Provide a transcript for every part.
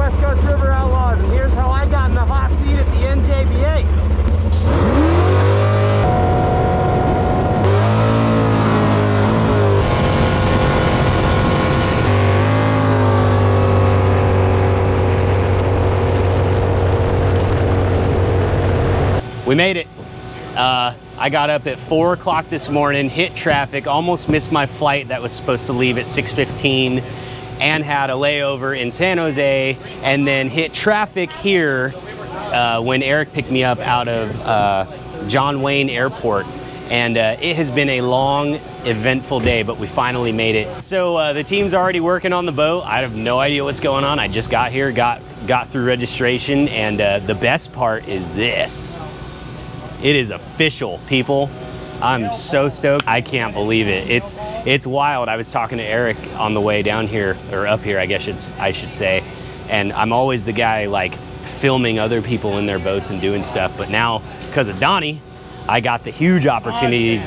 West Coast River Outlaws, and here's how I got in the hot seat at the NJBA. We made it. I got up at 4 o'clock this morning, hit traffic, almost missed my flight that was supposed to leave at 6:15, and had a layover in San Jose, and then hit traffic here when Eric picked me up out of John Wayne Airport. And it has been a long, eventful day, but we finally made it. So the team's already working on the boat. I have no idea what's going on. I just got here, got through registration, and the best part is this. It is official, people. I'm so stoked. I can't believe it. It's wild. I was talking to Eric on the way down here, or up here, I guess I should say. And I'm always the guy like filming other people in their boats and doing stuff. But now, because of Donnie, I got the huge opportunity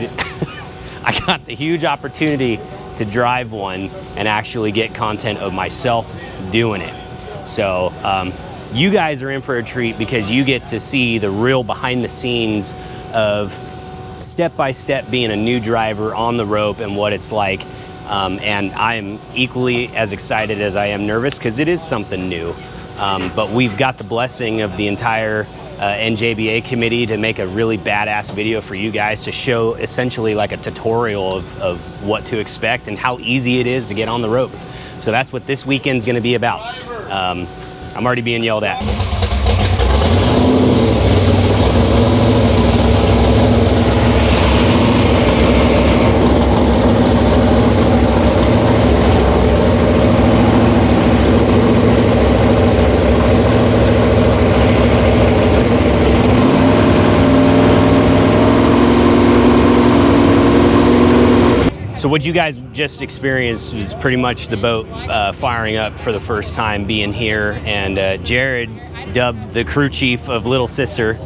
to drive one and actually get content of myself doing it. So you guys are in for a treat because you get to see the real behind the scenes of step-by-step being a new driver on the rope and what it's like. And I am equally as excited as I am nervous because it is something new. But we've got the blessing of the entire NJBA committee to make a really badass video for you guys to show essentially like a tutorial of what to expect and how easy it is to get on the rope. So that's what this weekend's gonna be about. I'm already being yelled at. So what you guys just experienced was pretty much the boat firing up for the first time being here, and Jared, dubbed the crew chief of Little Sister,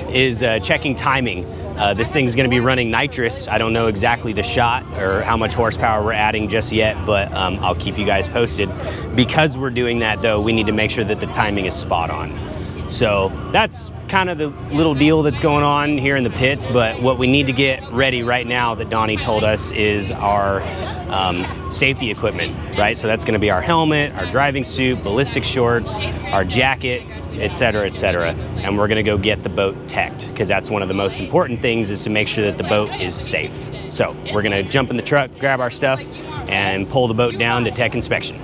is checking timing. This thing's gonna be running nitrous. I don't know exactly the shot or how much horsepower we're adding just yet, but I'll keep you guys posted. Because we're doing that though, we need to make sure that the timing is spot on. So that's kind of the little deal that's going on here in the pits, but what we need to get ready right now that Donnie told us is our safety equipment, right? So that's gonna be our helmet, our driving suit, ballistic shorts, our jacket, et cetera, and we're gonna go get the boat teched, because that's one of the most important things, is to make sure that the boat is safe. So we're gonna jump in the truck, grab our stuff, and pull the boat down to tech inspection.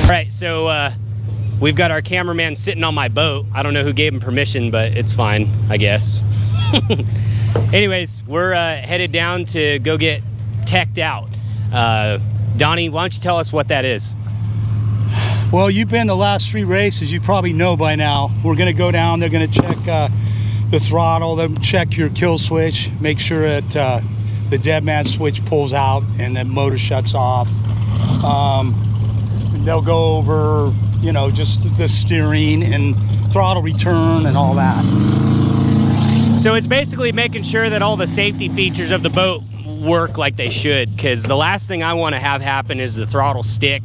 All right, so we've got our cameraman sitting on my boat. I don't know who gave him permission, but it's fine, I guess. Anyways, we're headed down to go get teched out. Donnie, why don't you tell us what that is? Well, you've been the last 3 races, you probably know by now. We're gonna go down, they're gonna check the throttle, they'll check your kill switch, make sure that the dead man switch pulls out and the motor shuts off. They'll go over, you know, just the steering and throttle return and all that. So it's basically making sure that all the safety features of the boat work like they should, because the last thing I want to have happen is the throttle stick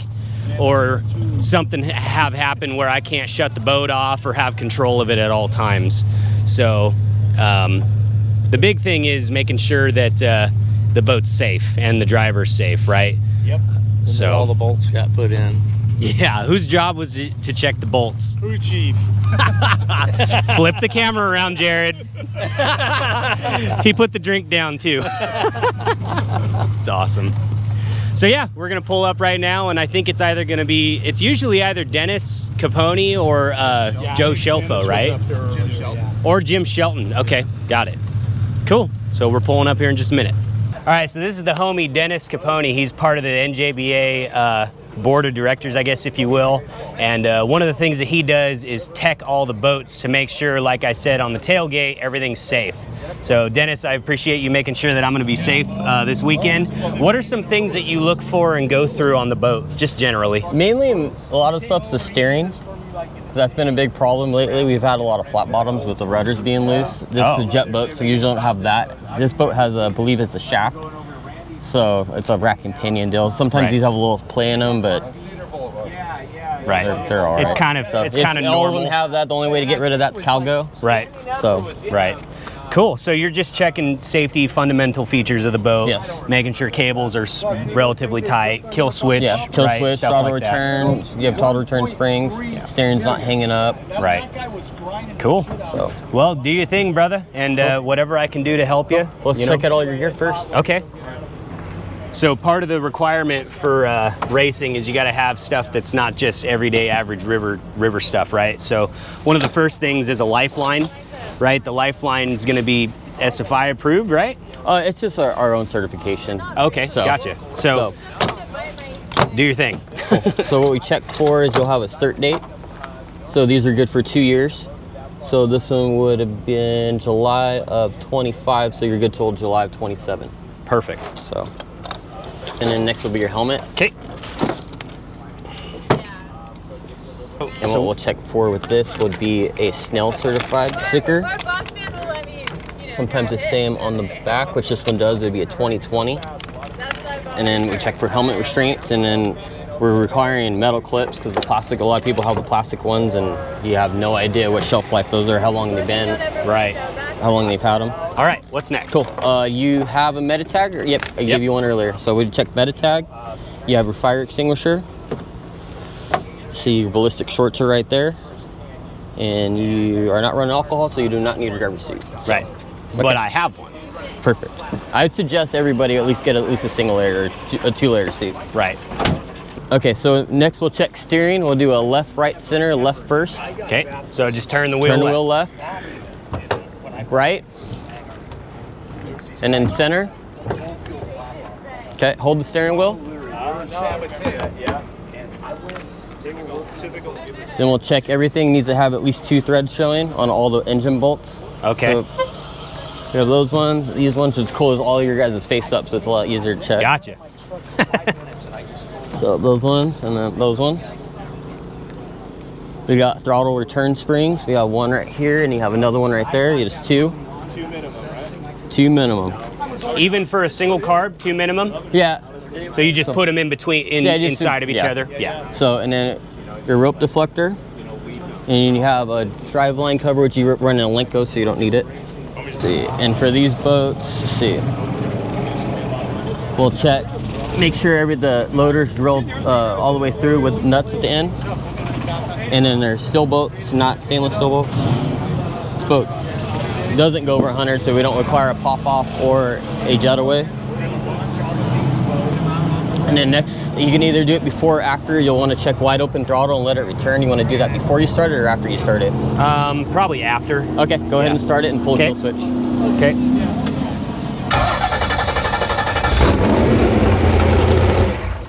or something have happen where I can't shut the boat off or have control of it at all times. So the big thing is making sure that the boat's safe and the driver's safe, right? Yep. So all the bolts got put in. Yeah, whose job was to check the bolts? Crew chief. Flip the camera around, Jared. He put the drink down too. It's awesome. So yeah, we're gonna pull up right now, and I think it's either gonna be, it's usually either Dennis Capone or Joe Shelfo, right? Jim Shelton. Or Jim Shelton. Okay, got it. Cool. So we're pulling up here in just a minute. All right, so this is the homie Dennis Capone. He's part of the NJBA board of directors, I guess, if you will. And one of the things that he does is tech all the boats to make sure, like I said, on the tailgate, everything's safe. So Dennis, I appreciate you making sure that I'm gonna be safe this weekend. What are some things that you look for and go through on the boat, just generally? Mainly, a lot of stuff's the steering. that's been a big problem lately. We've had a lot of flat bottoms with the rudders being loose. This is a jet boat, so you usually don't have that. This boat has, I believe it's a shaft, so it's a rack and pinion deal. Sometimes these have a little play in them, but they're all right. It's kind of normal. All of them have that. The only way to get rid of that's cowgo. Right. So Cool. So you're just checking safety fundamental features of the boat. Yes. Making sure cables are relatively tight. Kill switch. Yeah. Kill right? switch. Stuff Throttle like return. You have throttle return springs. Steering's not hanging up. Right. Cool. So. Well, do your thing, brother, and whatever I can do to help you. Let's check out all your gear first. Okay. So part of the requirement for racing is you got to have stuff that's not just everyday average river stuff, right? So one of the first things is a lifeline, right? The lifeline is going to be SFI approved, right? It's just our own certification. Okay, gotcha. So do your thing. Cool. So what we check for is you'll have a cert date. So these are good for 2 years. So this one would have been July of 25, so you're good till July of 27. Perfect. So. And then next will be your helmet. Okay. And what we'll check for with this would be a Snell certified sticker. Sometimes the same on the back, which this one does, it would be a 2020. And then we check for helmet restraints, and then we're requiring metal clips because the plastic, a lot of people have the plastic ones and you have no idea what shelf life those are, how long they've been. Right. How long they've had them. All right, what's next? Cool. You have a Meditag? Yep, I gave you one earlier. So we check Meditag. You have your fire extinguisher. See your ballistic shorts are right there. And you are not running alcohol, so you do not need a driver's seat. So, right. Okay. But I have one. Perfect. I'd suggest everybody at least get a single layer or a 2-layer seat. Right. Okay, so next we'll check steering. We'll do a left, right, center, left first. Okay, so just turn the wheel left. Turn the wheel left. Right. And then center. Okay, hold the steering wheel. Then we'll check everything. Needs to have at least 2 threads showing on all the engine bolts. Okay. So we have those ones. These ones just close all your guys' face up, so it's a lot easier to check. Gotcha. So those ones and then those ones. We got throttle return springs. We have one right here, and you have another one right there. It's 2. 2 minimum, right? 2 minimum. Even for a single carb, 2 minimum? Yeah. So you just put them in between, inside of each other? Yeah. So, and then your rope deflector, and you have a drive line cover, which you run in a Lenco, so you don't need it. See, and for these boats, let's see, we'll check, make sure the loader's drilled all the way through with nuts at the end. And then there's steel bolts, not stainless steel bolts. This boat doesn't go over 100, so we don't require a pop-off or a jetaway. And then next, you can either do it before or after. You'll want to check wide open throttle and let it return. You want to do that before you start it or after you start it? Probably after. Okay, go ahead and start it and pull the kill switch. Okay.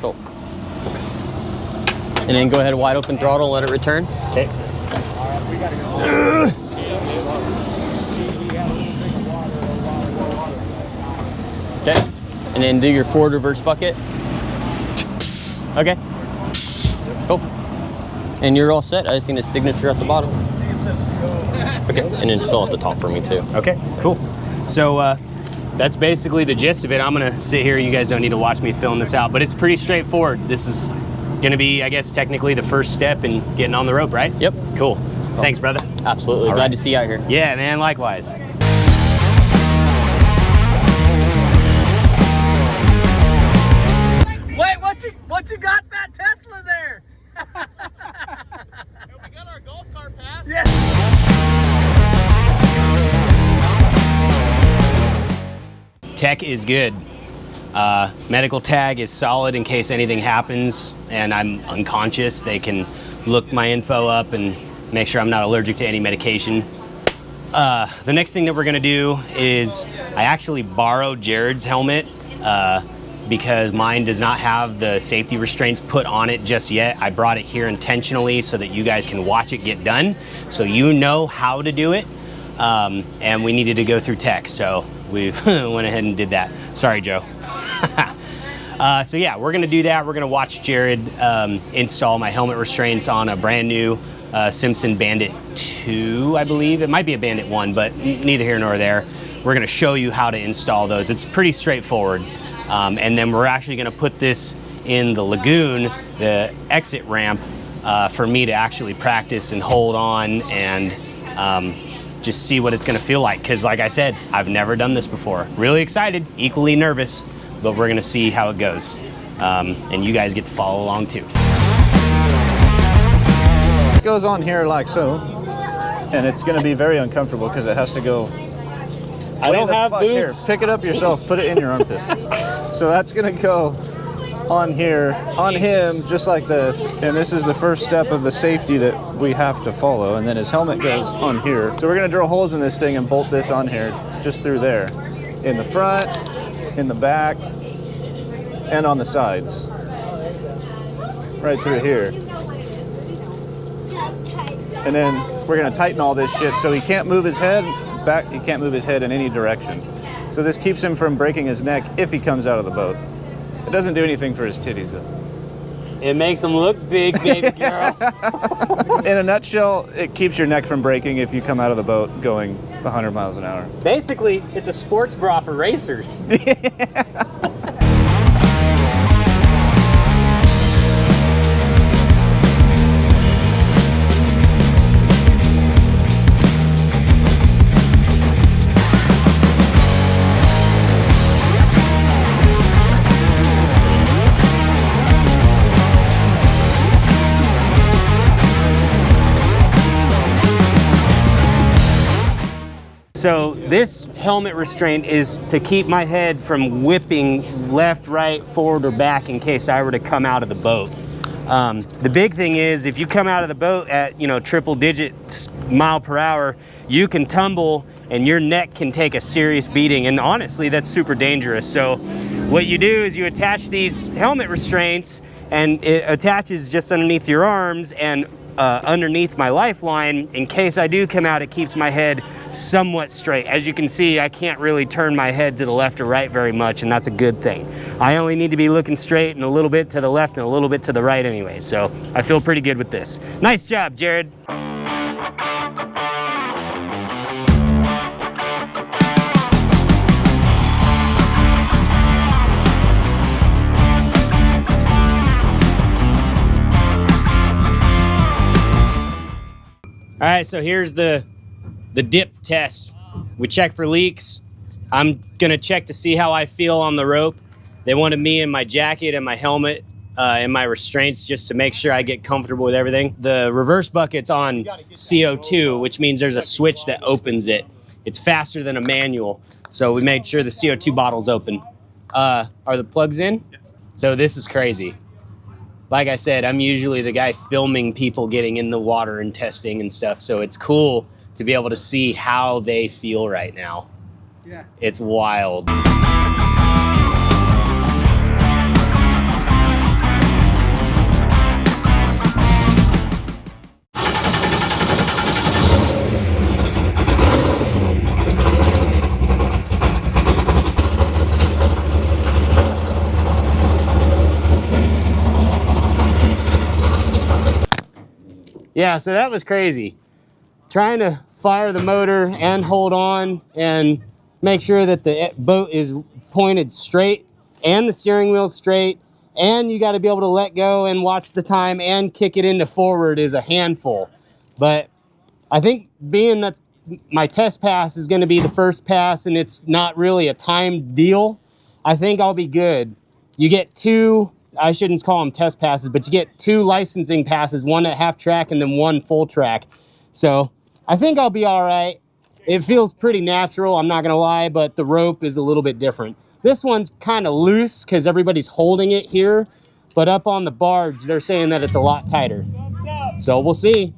Cool. And then go ahead, wide open throttle, let it return. Okay. Okay. And then do your forward reverse bucket. Okay. Cool. And you're all set. I just need a signature at the bottom. Okay. And then fill at the top for me too. Okay, cool. So that's basically the gist of it. I'm gonna sit here. You guys don't need to watch me filling this out, but it's pretty straightforward. This is gonna be, I guess, technically the first step in getting on the rope, right? Yep. Cool. Thanks, brother. Absolutely. Glad to see you out here. Yeah, man, likewise. Wait, what you got that Tesla there? We got our golf cart pass. Yeah. Tech is good. Medical tag is solid in case anything happens and I'm unconscious. They can look my info up and make sure I'm not allergic to any medication. The next thing that we're gonna do is I actually borrowed Jared's helmet because mine does not have the safety restraints put on it just yet. I brought it here intentionally so that you guys can watch it get done, so you know how to do it. And we needed to go through tech, so we went ahead and did that. Sorry, Joe. So yeah, we're gonna do that. We're gonna watch Jared install my helmet restraints on a brand new Simpson Bandit 2, I believe. It might be a Bandit 1, but neither here nor there. We're gonna show you how to install those. It's pretty straightforward. And then we're actually gonna put this in the lagoon, the exit ramp, for me to actually practice and hold on and just see what it's gonna feel like. Cause like I said, I've never done this before. Really excited, equally nervous, but we're gonna see how it goes. And you guys get to follow along too. It goes on here like so, and it's gonna be very uncomfortable because it has to go. I don't have boots. Here, pick it up yourself, put it in your armpits. So that's gonna go on here, on him, just like this. And this is the first step of the safety that we have to follow. And then his helmet goes on here. So we're gonna drill holes in this thing and bolt this on here, just through there. In the front, in the back, and on the sides. Right through here. And then we're gonna tighten all this shit so he can't move his head back, he can't move his head in any direction. So this keeps him from breaking his neck if he comes out of the boat. It doesn't do anything for his titties though. It makes them look big, baby girl. In a nutshell, it keeps your neck from breaking if you come out of the boat going 100 miles an hour. Basically, it's a sports bra for racers. So this helmet restraint is to keep my head from whipping left, right, forward, or back in case I were to come out of the boat. The big thing is if you come out of the boat at, triple digit mile per hour, you can tumble and your neck can take a serious beating. And honestly, that's super dangerous. So what you do is you attach these helmet restraints and it attaches just underneath your arms and underneath my lifeline. In case I do come out, it keeps my head somewhat straight. As you can see, I can't really turn my head to the left or right very much, and that's a good thing. I only need to be looking straight and a little bit to the left and a little bit to the right anyway, so I feel pretty good with this. Nice job, Jared. All right, so here's the dip test. We check for leaks. I'm gonna check to see how I feel on the rope. They wanted me in my jacket and my helmet and my restraints just to make sure I get comfortable with everything. The reverse bucket's on CO2, which means there's a switch that opens it. It's faster than a manual, so we made sure the CO2 bottle's open. Are the plugs in? So this is crazy. Like I said, I'm usually the guy filming people getting in the water and testing and stuff, so it's cool to be able to see how they feel right now. Yeah. It's wild. Yeah, so that was crazy. Trying to fire the motor and hold on and make sure that the boat is pointed straight and the steering wheel's straight, and you got to be able to let go and watch the time and kick it into forward is a handful. But I think being that my test pass is going to be the first pass and it's not really a timed deal, I think I'll be good. You get two, I shouldn't call them test passes, but you get two licensing passes, one at half track and then one full track. So I think I'll be all right. It feels pretty natural, I'm not gonna lie, but the rope is a little bit different. This one's kind of loose because everybody's holding it here, but up on the barge, they're saying that it's a lot tighter. So we'll see.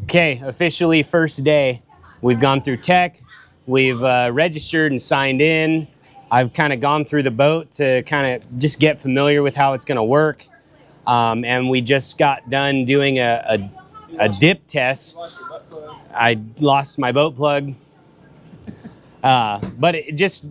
Okay, officially first day. We've gone through tech, we've registered and signed in. I've kind of gone through the boat to kind of just get familiar with how it's gonna work. And we just got done doing a dip test. I lost my boat plug. But it just,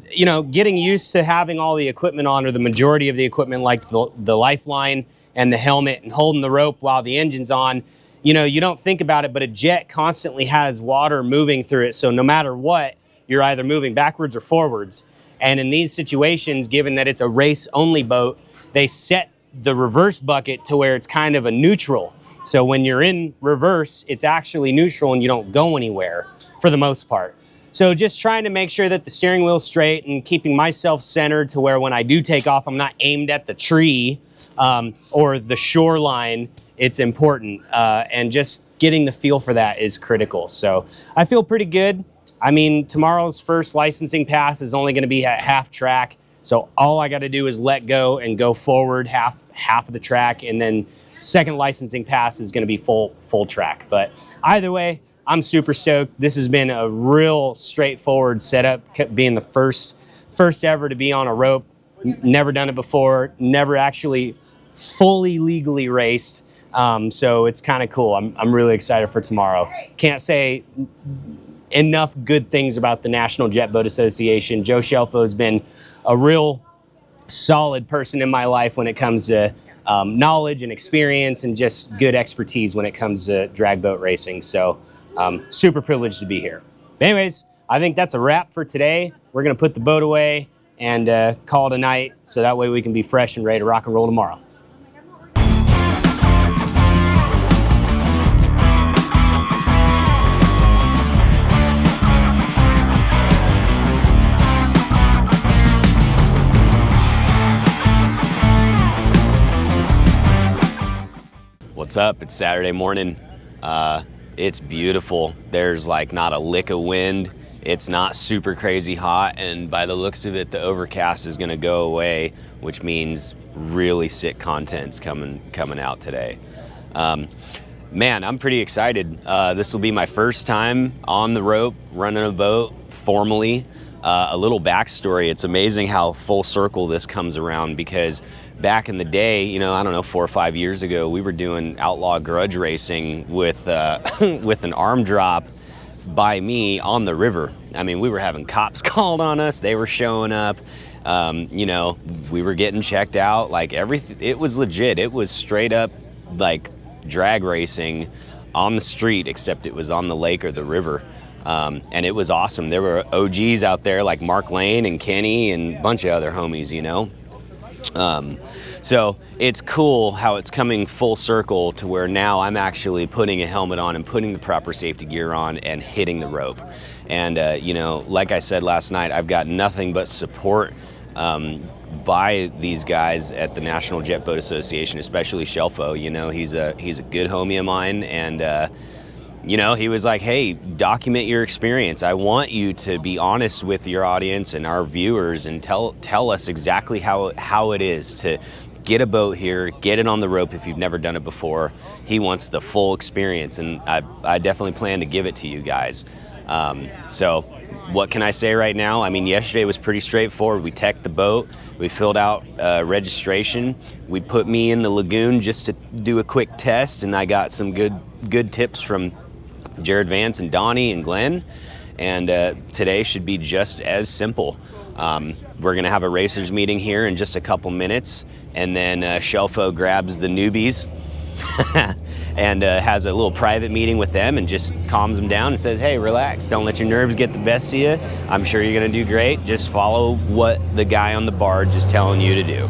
getting used to having all the equipment on, or the majority of the equipment, like the lifeline and the helmet, and holding the rope while the engine's on, you know, you don't think about it, but a jet constantly has water moving through it. So no matter what, you're either moving backwards or forwards. And in these situations, given that it's a race-only boat, they set the reverse bucket to where it's kind of a neutral. So when you're in reverse, it's actually neutral and you don't go anywhere for the most part. So just trying to make sure that the steering wheel's straight and keeping myself centered to where when I do take off, I'm not aimed at the tree or the shoreline. It's important. And just getting the feel for that is critical. So I feel pretty good. I mean, tomorrow's first licensing pass is only going to be at half track. So all I got to do is let go and go forward half of the track. And then second licensing pass is going to be full track. But either way, I'm super stoked. This has been a real straightforward setup, being the first ever to be on a rope. Never done it before, never actually fully legally raced. So it's kind of cool. I'm really excited for tomorrow. Can't say enough good things about the National Jet Boat Association. Joe Shelfo has been a real solid person in my life when it comes to knowledge and experience and just good expertise when it comes to drag boat racing. So super privileged to be here. But anyways, I think that's a wrap for today. We're gonna put the boat away and call it a night, so that way we can be fresh and ready to rock and roll tomorrow. What's up? It's Saturday morning. It's beautiful. There's like not a lick of wind. It's not super crazy hot, and by the looks of it, the overcast is gonna go away, which means really sick content's coming out today. Man, I'm pretty excited. This will be my first time on the rope, running a boat formally. A little backstory, it's amazing how full circle this comes around, because back in the day, you know, I don't know, 4 or 5 years ago, we were doing outlaw grudge racing with with an arm drop by me on the river. I mean, we were having cops called on us, they were showing up, you know, we were getting checked out, like everything. It was legit. It was straight up like drag racing on the street, except it was on the lake or the river. And it was awesome. There were OGs out there like Mark Lane and Kenny and a bunch of other homies, you know. So it's cool how it's coming full circle to where now I'm actually putting a helmet on and putting the proper safety gear on and hitting the rope. And, you know, like I said last night, I've got nothing but support by these guys at the National Jet Boat Association, especially Shelfo. You know, he's a good homie of mine, and you know, he was like, hey, document your experience. I want you to be honest with your audience and our viewers and tell us exactly how it is to get a boat here, get it on the rope if you've never done it before. He wants the full experience, and I definitely plan to give it to you guys. So what can I say right now? I mean, yesterday was pretty straightforward. We teched the boat, we filled out registration, we put me in the lagoon just to do a quick test, and I got some good tips from Jared Vance and Donnie and Glenn, and today should be just as simple. We're gonna have a racers meeting here in just a couple minutes, and then Shelfo grabs the newbies and has a little private meeting with them and just calms them down and says, hey, relax, don't let your nerves get the best of you. I'm sure you're gonna do great. Just follow what the guy on the barge is telling you to do.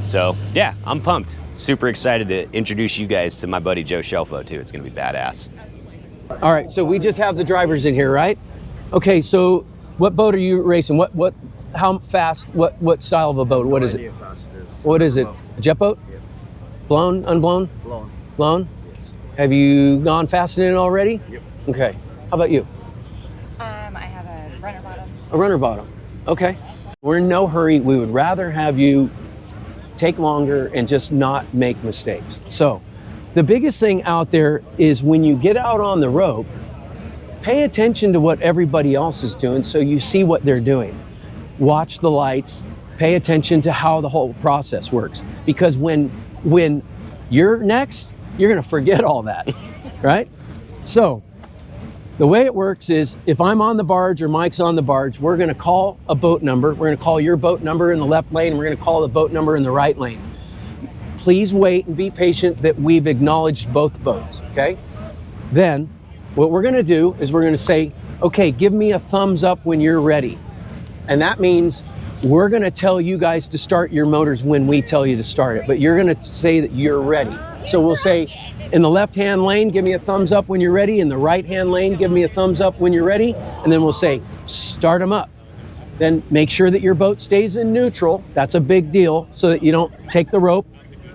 So yeah, I'm pumped. Super excited to introduce you guys to my buddy Joe Shelfo too. It's gonna be badass. All right, so we just have the drivers in here, right? Okay, so what boat are you racing? How fast, what style of a boat? What is it? What is it? A jet boat? Yeah. Blown, unblown? Blown. Blown? Yes. Have you gone fast in it already? Yep. Okay, how about you? I have a runner bottom. A runner bottom, okay. We're in no hurry. We would rather have you take longer and just not make mistakes. So, the biggest thing out there is when you get out on the rope, pay attention to what everybody else is doing so you see what they're doing. Watch the lights, pay attention to how the whole process works. Because when you're next, you're gonna forget all that, right? So, the way it works is if I'm on the barge or Mike's on the barge, we're gonna call a boat number. We're gonna call your boat number in the left lane, and we're gonna call the boat number in the right lane. please wait and be patient that we've acknowledged both boats, okay? Then what we're gonna do is we're gonna say, okay, give me a thumbs up when you're ready. And that means we're gonna tell you guys to start your motors when we tell you to start it, but you're gonna say that you're ready. So we'll say, in the left-hand lane, give me a thumbs up when you're ready. In the right-hand lane, give me a thumbs up when you're ready. And then we'll say, start them up. Then make sure that your boat stays in neutral. That's a big deal, so that you don't take the rope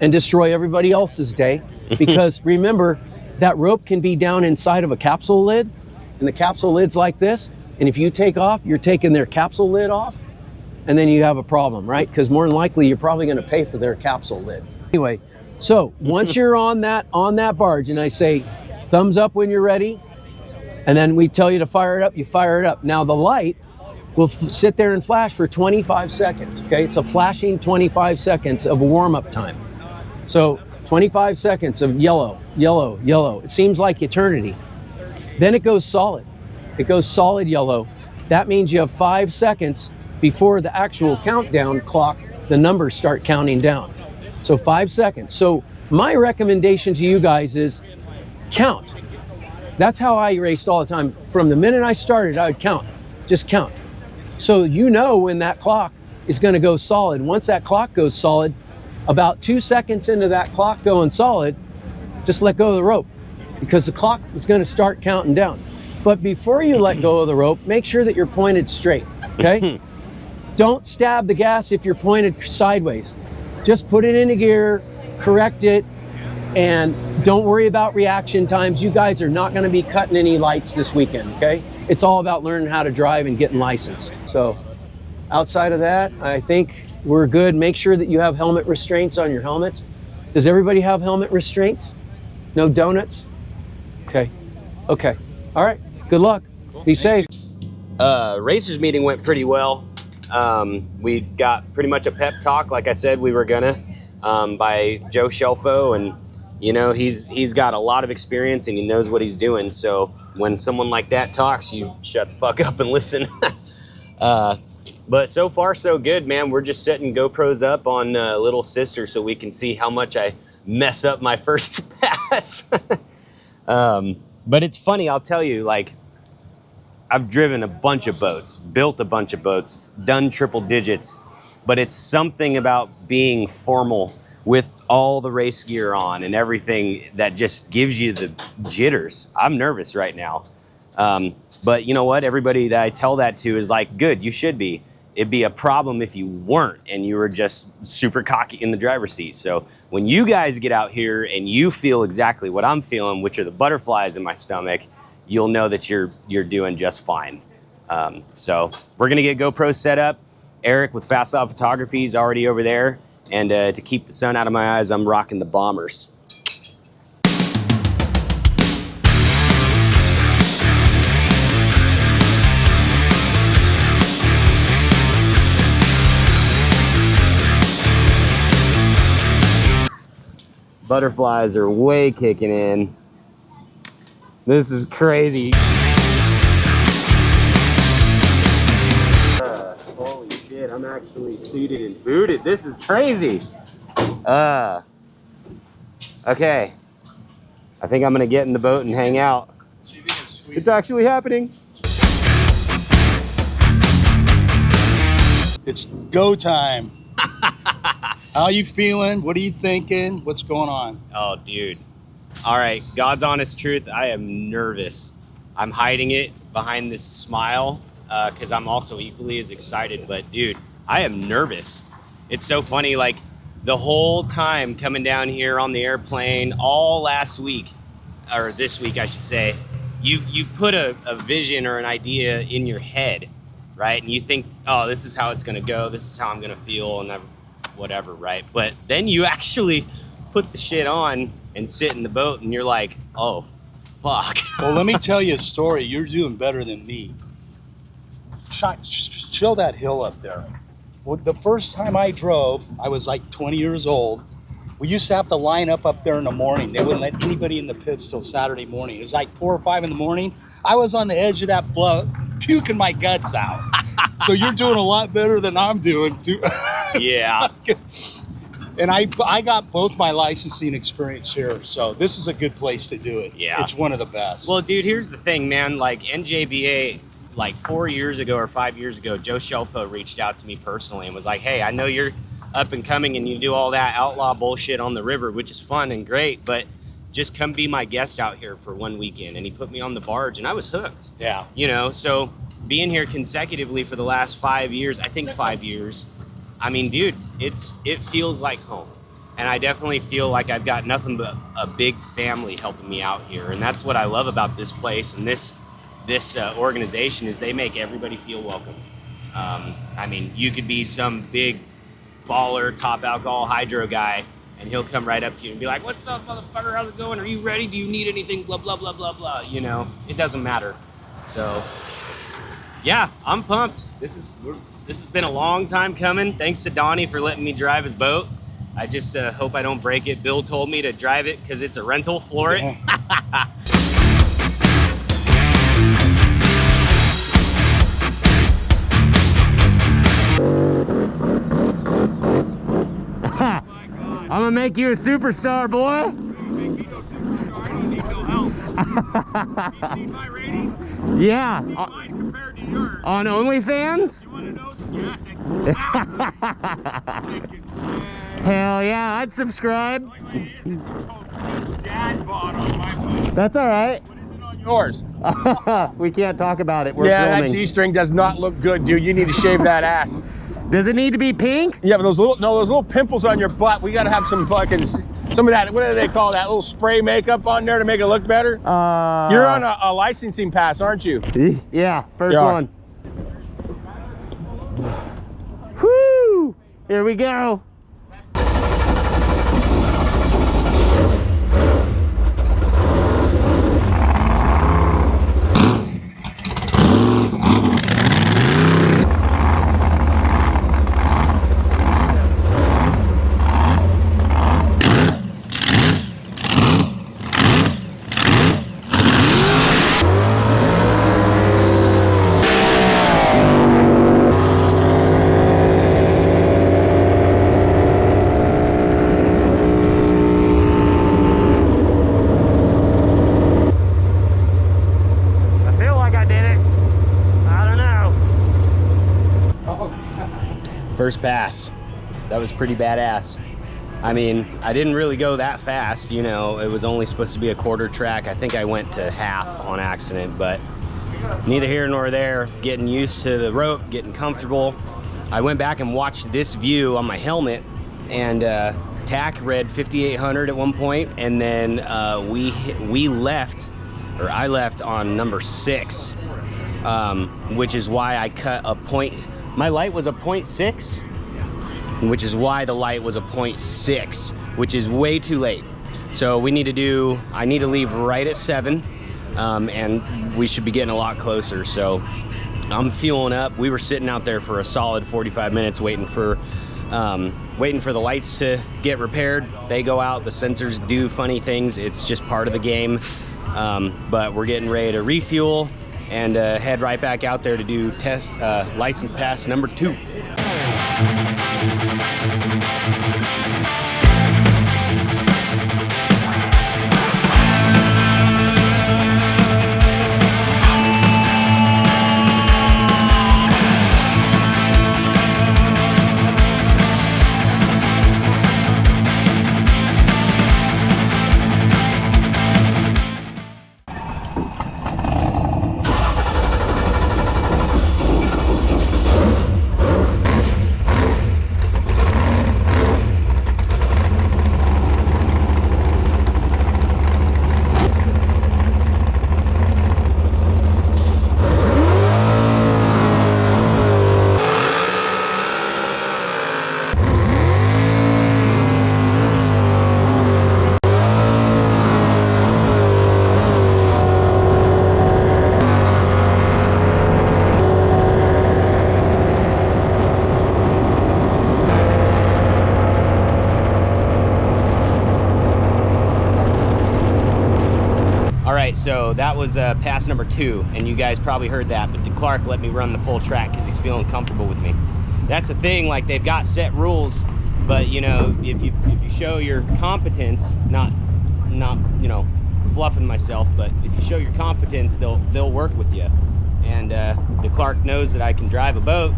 and destroy everybody else's day. Because remember, that rope can be down inside of a capsule lid, and the capsule lid's like this. And if you take off, you're taking their capsule lid off, and then you have a problem, right? Because more than likely, you're probably gonna pay for their capsule lid. Anyway, so once you're on that barge, and I say, thumbs up when you're ready, and then we tell you to fire it up, you fire it up. Now the light will sit there and flash for 25 seconds, okay? It's a flashing 25 seconds of warm-up time. So 25 seconds of yellow, yellow, yellow. It seems like eternity. Then it goes solid. It goes solid yellow. That means you have 5 seconds before the actual countdown clock, the numbers start counting down. So 5 seconds. So my recommendation to you guys is count. That's how I raced all the time. From the minute I started, I would count, just count. So you know when that clock is gonna go solid. Once that clock goes solid, about 2 seconds into that clock going solid, just let go of the rope, because the clock is gonna start counting down. But before you let go of the rope, make sure that you're pointed straight, okay? Don't stab the gas if you're pointed sideways. Just put it into gear, correct it, and don't worry about reaction times. You guys are not gonna be cutting any lights this weekend, okay? It's all about learning how to drive and getting licensed. So outside of that, I think we're good. Make sure that you have helmet restraints on your helmets. Does everybody have helmet restraints? No donuts? Okay, okay. All right, good luck. Be safe. Racers meeting went pretty well. We got pretty much a pep talk, like I said we were gonna, by Joe Shelfo, and you know he's got a lot of experience and he knows what he's doing. So when someone like that talks, you shut the fuck up and listen. But so far so good, man. We're just setting GoPros up on little sister so we can see how much I mess up my first pass. But it's funny, I'll tell you, like, I've driven a bunch of boats, built a bunch of boats, done triple digits, but it's something about being formal with all the race gear on and everything that just gives you the jitters. I'm nervous right now. But you know what? Everybody that I tell that to is like, good, you should be. It'd be a problem if you weren't and you were just super cocky in the driver's seat. So when you guys get out here and you feel exactly what I'm feeling, which are the butterflies in my stomach, you'll know that you're doing just fine. So we're gonna get GoPros set up. Eric with Fast Law Photography is already over there. And to keep the sun out of my eyes, I'm rocking the Bombers. Butterflies are way kicking in. This is crazy. Holy shit, I'm actually suited and booted. This is crazy. Okay. I think I'm gonna get in the boat and hang out. It's actually happening. It's go time. How you feeling? What are you thinking? What's going on? Oh, dude. All right, God's honest truth, I am nervous. I'm hiding it behind this smile because I'm also equally as excited, but dude, I am nervous. It's so funny, like the whole time coming down here on the airplane, all last week, or this week I should say, you put a vision or an idea in your head, right? And you think, oh, this is how it's gonna go, this is how I'm gonna feel, and whatever, right? But then you actually put the shit on and sit in the boat and you're like, oh, fuck. Well, let me tell you a story. You're doing better than me. Just chill that hill up there. Well, the first time I drove, I was like 20 years old. We used to have to line up there in the morning. They wouldn't let anybody in the pits till Saturday morning. It was like 4 or 5 in the morning. I was on the edge of that bluff, puking my guts out. So you're doing a lot better than I'm doing, too. Yeah. And I got both my licensing experience here, so this is a good place to do it. Yeah. It's one of the best. Well, dude, here's the thing, man. Like NJBA, like 4 years ago or 5 years ago, Joe Shelfo reached out to me personally and was like, hey, I know you're up and coming and you do all that outlaw bullshit on the river, which is fun and great, but just come be my guest out here for one weekend. And he put me on the barge and I was hooked. Yeah. You know, so being here consecutively for the last 5 years, I think 5 years, I mean, dude, it feels like home. And I definitely feel like I've got nothing but a big family helping me out here. And that's what I love about this place and this organization is they make everybody feel welcome. I mean, you could be some big baller, top alcohol hydro guy, and he'll come right up to you and be like, what's up, motherfucker? How's it going? Are you ready? Do you need anything? Blah, blah, blah, blah, blah. You know, it doesn't matter. So, yeah, I'm pumped. This has been a long time coming. Thanks to Donnie for letting me drive his boat. I just hope I don't break it. Bill told me to drive it because it's a rental, floor it. I'm gonna make you a superstar, boy. Make me no superstar. I don't need no help. You seen my ratings? Yeah. You seen mine compared to yours. On OnlyFans? You want to know some? Yes, exactly. Hell yeah, I'd subscribe. It's a total dad bod on my boat. That's all right. What is it on yours? We can't talk about it. We're Yeah, filming. that G-string does not look good, dude. You need to shave that ass. Does it need to be pink? Yeah, but those little pimples on your butt, we gotta have some of that, what do they call that, little spray makeup on there to make it look better? You're on a licensing pass, aren't you? Yeah, first You are. one. Whoo! Here we go. First pass. That was pretty badass. I mean, I didn't really go that fast, you know, it was only supposed to be a quarter track. I think I went to half on accident, but neither here nor there. Getting used to the rope, getting comfortable. I went back and watched this view on my helmet, and TAC read 5,800 at one point, and then we left, or I left on number 6, which is why I cut a point. My light was a 0.6, which is why the light was a 0.6, which is way too late. So I need to leave right at 7, and we should be getting a lot closer. So I'm fueling up. We were sitting out there for a solid 45 minutes waiting for the lights to get repaired. They go out, the sensors do funny things. It's just part of the game. But we're getting ready to refuel and head right back out there to do test license pass number 2. So that was pass number 2, and you guys probably heard that, but Clark let me run the full track because he's feeling comfortable with me. That's the thing, like they've got set rules But you know, if you show your competence, not you know, fluffing myself, but if you show your competence, they'll work with you. And Clark knows that I can drive a boat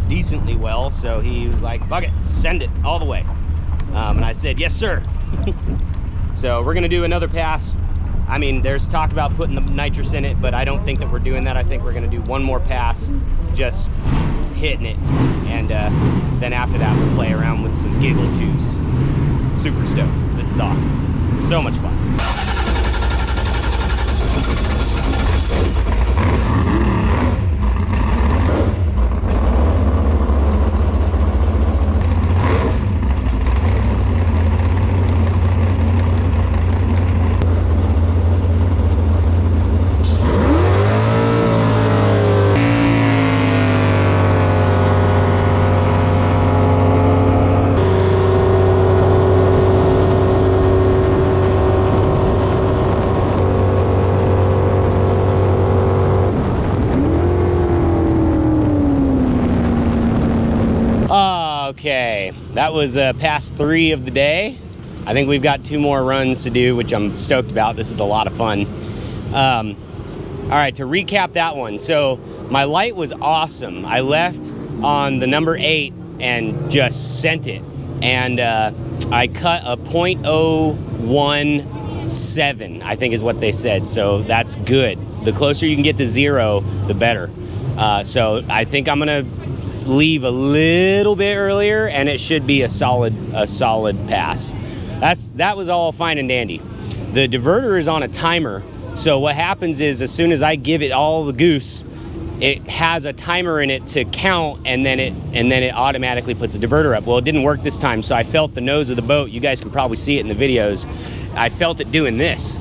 decently well, so he was like, fuck it, send it all the way. And I said, yes sir. So we're gonna do another pass. I mean, there's talk about putting the nitrous in it, but I don't think that we're doing that. I think we're gonna do one more pass, just hitting it, and then after that we'll play around with some giggle juice. Super stoked. This is awesome. So much fun. Okay, that was pass 3 of the day. I think we've got 2 more runs to do, which I'm stoked about. This is a lot of fun. All right, to recap that one. So my light was awesome. I left on the number 8 and just sent it. And I cut a .017, I think is what they said. So that's good. The closer you can get to 0, the better. So I think I'm gonna leave a little bit earlier, and it should be a solid pass. That was all fine and dandy. The diverter is on a timer, so what happens is as soon as I give it all the goose, it has a timer in it to count, and then it automatically puts the diverter up. Well, it didn't work this time, so I felt the nose of the boat. You guys can probably see it in the videos. I felt it doing this.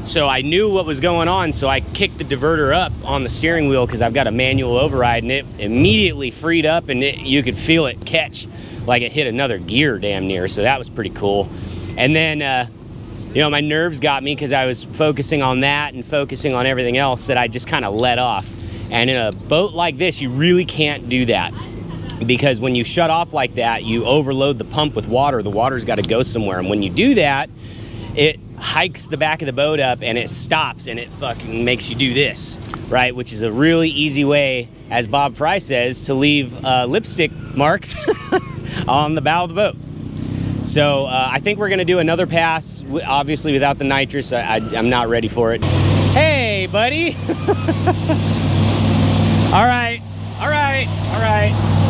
So I knew what was going on, so I kicked the diverter up on the steering wheel because I've got a manual override, and it immediately freed up, and you could feel it catch like it hit another gear damn near, so that was pretty cool. And then, you know, my nerves got me because I was focusing on that and focusing on everything else that I just kind of let off. And in a boat like this, you really can't do that because when you shut off like that, you overload the pump with water. The water's got to go somewhere, and when you do that, it hikes the back of the boat up and it stops and it fucking makes you do this, right? Which is a really easy way, as Bob Fry says, to leave lipstick marks on the bow of the boat. So I think we're gonna do another pass, obviously without the nitrous. I'm not ready for it. Hey, buddy. All right. Go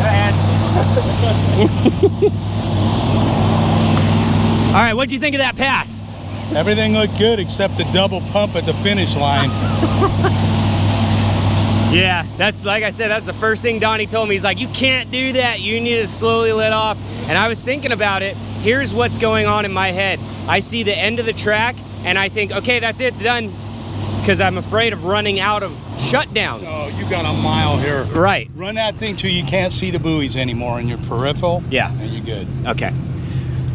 ahead. All right, what'd you think of that pass? Everything looked good except the double pump at the finish line. Yeah, that's like I said, that's the first thing Donnie told me. He's like, you can't do that. You need to slowly let off. And I was thinking about it. Here's what's going on in my head. I see the end of the track and I think, okay, that's it, done. Because I'm afraid of running out of shutdown. Oh, you got a mile here. Right. Run that thing till you can't see the buoys anymore in your peripheral. Yeah. And you're good. Okay.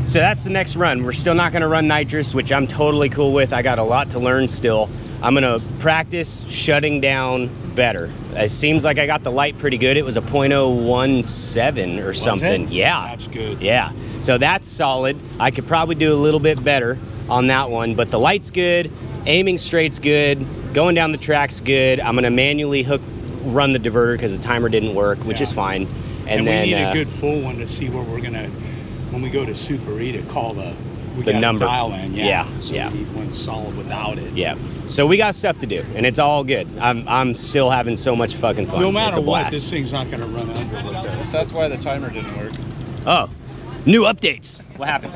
So that's the next run. We're still not gonna run nitrous, which I'm totally cool with. I got a lot to learn still. I'm gonna practice shutting down better. It seems like I got the light pretty good. It was a .017 or something. Was it? Yeah. That's good. Yeah. So that's solid. I could probably do a little bit better on that one, but the light's good, aiming straight's good, going down the track's good. I'm gonna manually run the diverter because the timer didn't work, which is fine. And then we need a good full one to see what we're gonna, when we go to Super E, to call the number. Dial in. Yeah. So yeah. we need one solid without it. Yeah. So we got stuff to do, and it's all good. I'm still having so much fucking fun. No matter it's a what, blast. this thing's not gonna run under. That's why the timer didn't work. Oh, new updates. What happened?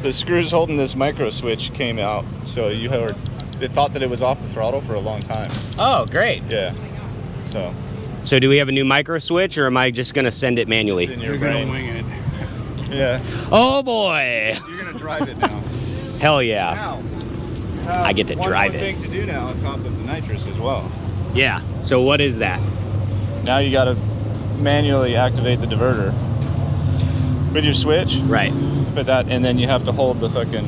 The screws holding this micro switch came out, so it thought that it was off the throttle for a long time. Oh, great. Yeah. So do we have a new micro switch, or am I just gonna send it manually? it's in your You're brain. gonna wing it. Yeah. Oh boy. You're gonna drive it now. Hell yeah. Now, I get to drive one it. more thing to do now on top of the nitrous as well. Yeah. So what is that? Now you got to manually activate the diverter with your switch. Right. But and then you have to hold the fucking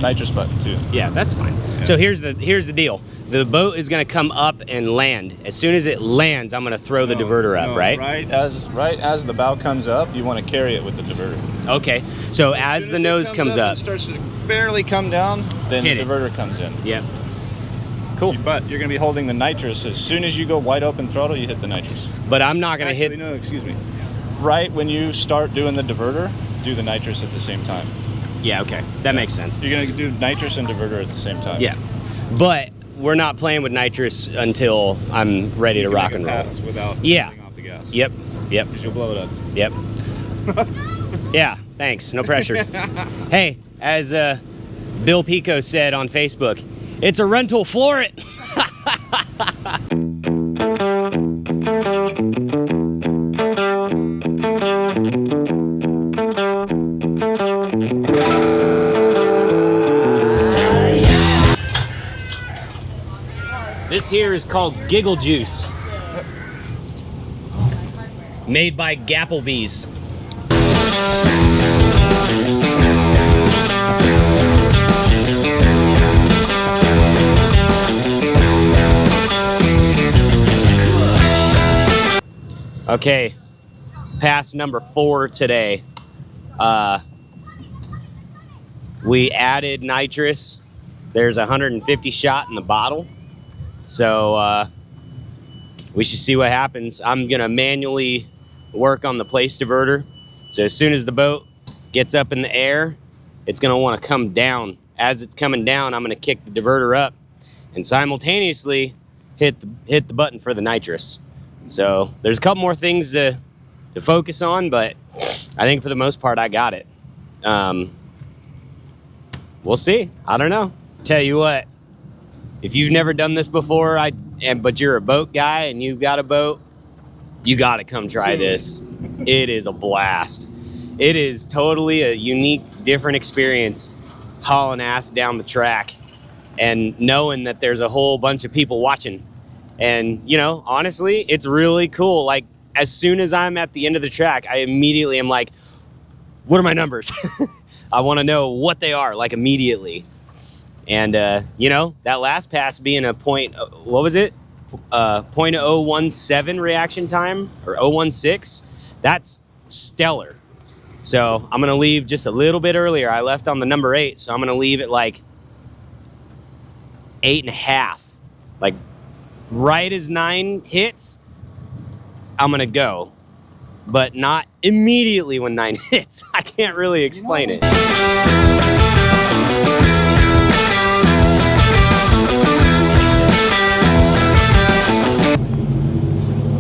nitrous button too. Yeah, that's fine. Yeah. So here's the deal. The boat is going to come up and land. As soon as it lands, I'm going to throw the diverter up, right? Right as the bow comes up, you want to carry it with the diverter. Okay. So as the nose comes up, it starts to barely come down, then the Hit it. diverter comes in. Yep. Cool. But you're going to be holding the nitrous. As soon as you go wide open throttle, you hit the nitrous. But I'm not going to hit. No, excuse me. Right when you start doing the diverter, do the nitrous at the same time. Yeah, okay. That makes sense. You're going to do nitrous and diverter at the same time. Yeah. But we're not playing with nitrous until I'm ready to rock and roll. Without Yeah. off the gas. Yep. Because you'll blow it up. Yep. Yeah, thanks. No pressure. Hey, as Bill Pico said on Facebook, it's a rental, floor it. This here is called Giggle Juice. Made by Gapplebees. Okay, pass number 4 today. We added nitrous. There's 150 shot in the bottle. So we should see what happens. I'm gonna manually work on the place diverter. So as soon as the boat gets up in the air, it's gonna wanna come down. As it's coming down, I'm gonna kick the diverter up and simultaneously hit the button for the nitrous. So there's a couple more things to focus on, but I think for the most part, I got it. We'll see. I don't know. Tell you what, if you've never done this before, but you're a boat guy and you've got a boat, you got to come try this. It is a blast. It is totally a unique, different experience hauling ass down the track and knowing that there's a whole bunch of people watching. And, you know, honestly, it's really cool. Like, as soon as I'm at the end of the track, I immediately am like, what are my numbers? I want to know what they are, like, immediately. And, you know, that last pass being a point, what was it? 0.017 reaction time, or 0.16. That's stellar. So I'm going to leave just a little bit earlier. I left on the number 8, so I'm going to leave it like 8.5. Like, right as 9 hits, I'm going to go. But not immediately when 9 hits. I can't really explain it.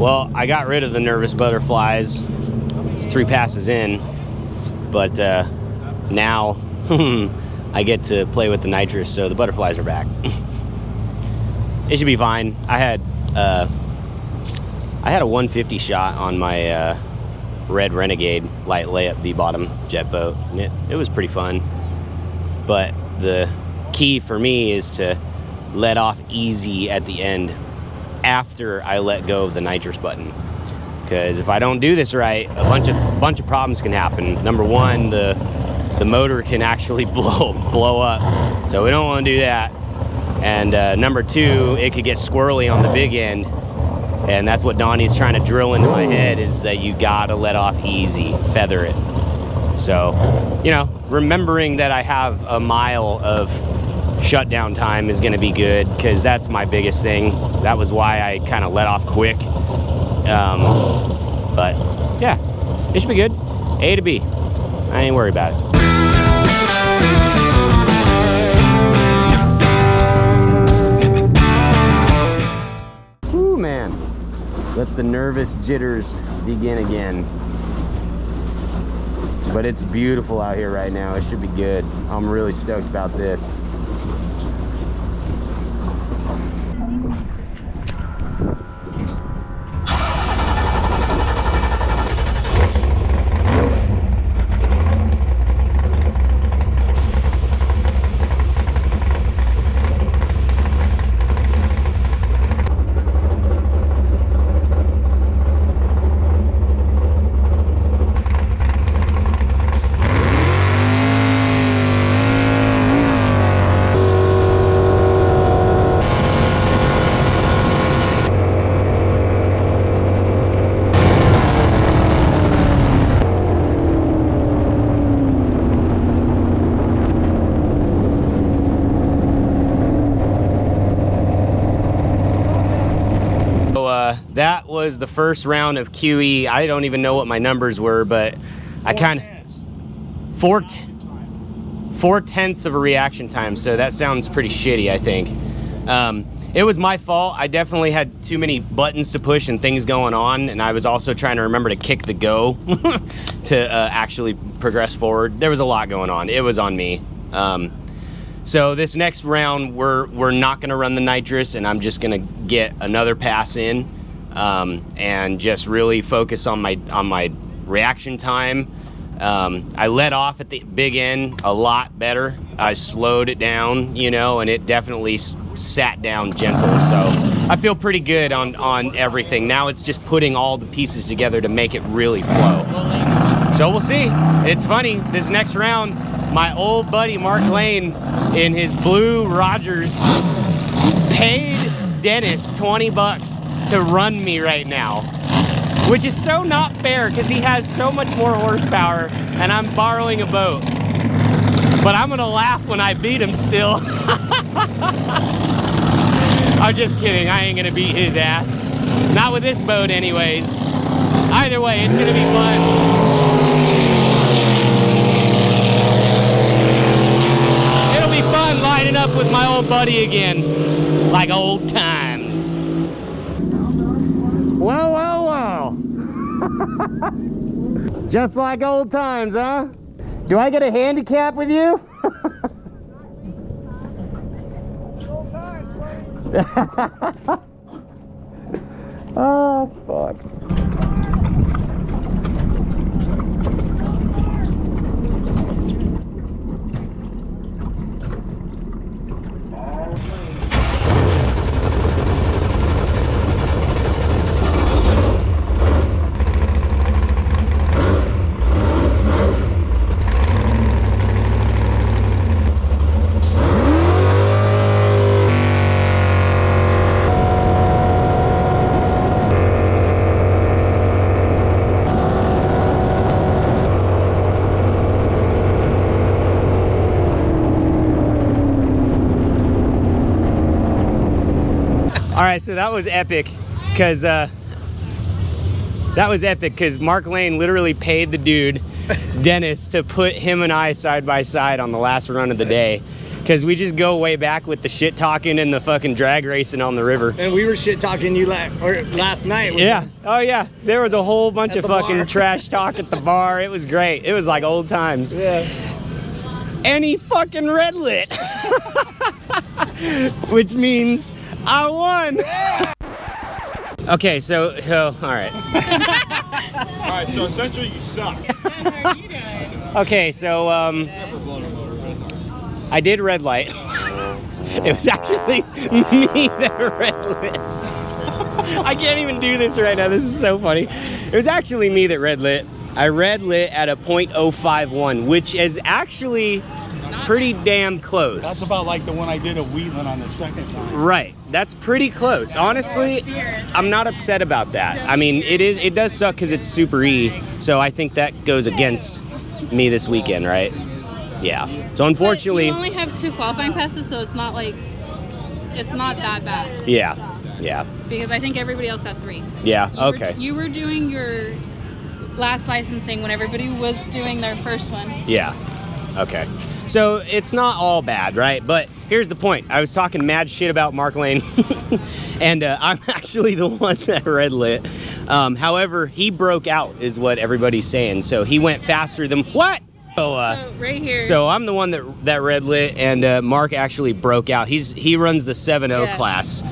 Well, I got rid of the nervous butterflies 3 passes in, but now I get to play with the nitrous, so the butterflies are back. It should be fine. I had a 150 shot on my red Renegade light layup V-bottom jet boat, and it was pretty fun. But the key for me is to let off easy at the end after I let go of the nitrous button, because if I don't do this right, a bunch of problems can happen. Number 1, the motor can actually blow up, so we don't want to do that. And number 2, it could get squirrely on the big end, and that's what Donnie's trying to drill into my head, is that you gotta let off easy, feather it. So, you know, remembering that I have a mile of shutdown time is going to be good, because that's my biggest thing. That was why I kind of let off quick. But yeah, it should be good. A to B. I ain't worried about it. Whew, man. Let the nervous jitters begin again. But it's beautiful out here right now. It should be good. I'm really stoked about this. that was the first round of QE. I don't even know what my numbers were, but I kind of 4/10 of a reaction time. So that sounds pretty shitty, I think. It was my fault. I definitely had too many buttons to push and things going on, and I was also trying to remember to kick the go to actually progress forward. There was a lot going on. It was on me. So this next round, we're not going to run the nitrous, and I'm just going to get another pass in and just really focus on my reaction time. I let off at the big end a lot better. I slowed it down, you know, and it definitely sat down gentle. So I feel pretty good on everything. Now it's just putting all the pieces together to make it really flow. So we'll see. It's funny, this next round, my old buddy Mark Lane in his blue Rogers paid Dennis $20 to run me right now, which is so not fair because he has so much more horsepower and I'm borrowing a boat. But I'm gonna laugh when I beat him still. I'm just kidding, I ain't gonna beat his ass. Not with this boat anyways. Either way, it's gonna be fun. It'll be fun lining up with my old buddy again, like old times. Whoa, whoa, whoa. Just like old times, huh? Do I get a handicap with you? Oh, fuck. All right, so that was epic because Mark Lane literally paid the dude, Dennis, to put him and I side by side on the last run of the day. Because we just go way back with the shit talking and the fucking drag racing on the river. And we were shit talking you last night. Yeah. Oh yeah. There was a whole bunch of fucking trash talk at the bar. It was great. It was like old times. Yeah. And he fucking red lit. Which means I won. Okay, so all right. All right, so essentially you suck. Okay, so I did red light. It was actually me that red lit. I can't even do this right now. This is so funny. It was actually me that red lit. I red lit at a .051, which is actually pretty damn close. That's about like the one I did at Wheatland on the second time. Right. That's pretty close. Honestly, I'm not upset about that. I mean, it does suck because it's Super E, so I think that goes against me this weekend, right? Yeah. So unfortunately, but you only have 2 qualifying passes, so it's not that bad. Yeah. Yeah. Because I think everybody else got 3. Yeah. Okay. You were doing your last licensing when everybody was doing their first one. Yeah. Okay. So it's not all bad, right? But here's the point. I was talking mad shit about Mark Lane, and I'm actually the one that red lit. However, he broke out is what everybody's saying. So he went faster than what? So right here. So I'm the one that red lit, and Mark actually broke out. He runs the 7.0 class.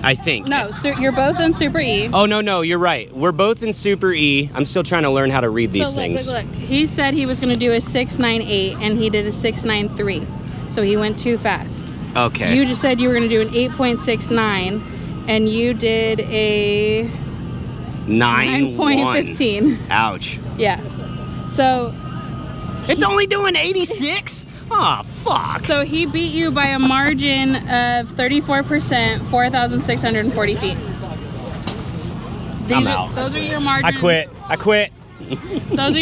I think. No, so you're both in Super E. Oh, no, you're right. We're both in Super E. I'm still trying to learn how to read these things. Look. He said he was going to do a 6.98, and he did a 6.93. So he went too fast. Okay. You just said you were going to do an 8.69, and you did a 9.15. Ouch. Yeah. So. It's only doing 86? Oh, fuck. So he beat you by a margin of 34%, 4,640 feet. I'm out. Those are your margins. I quit. Those are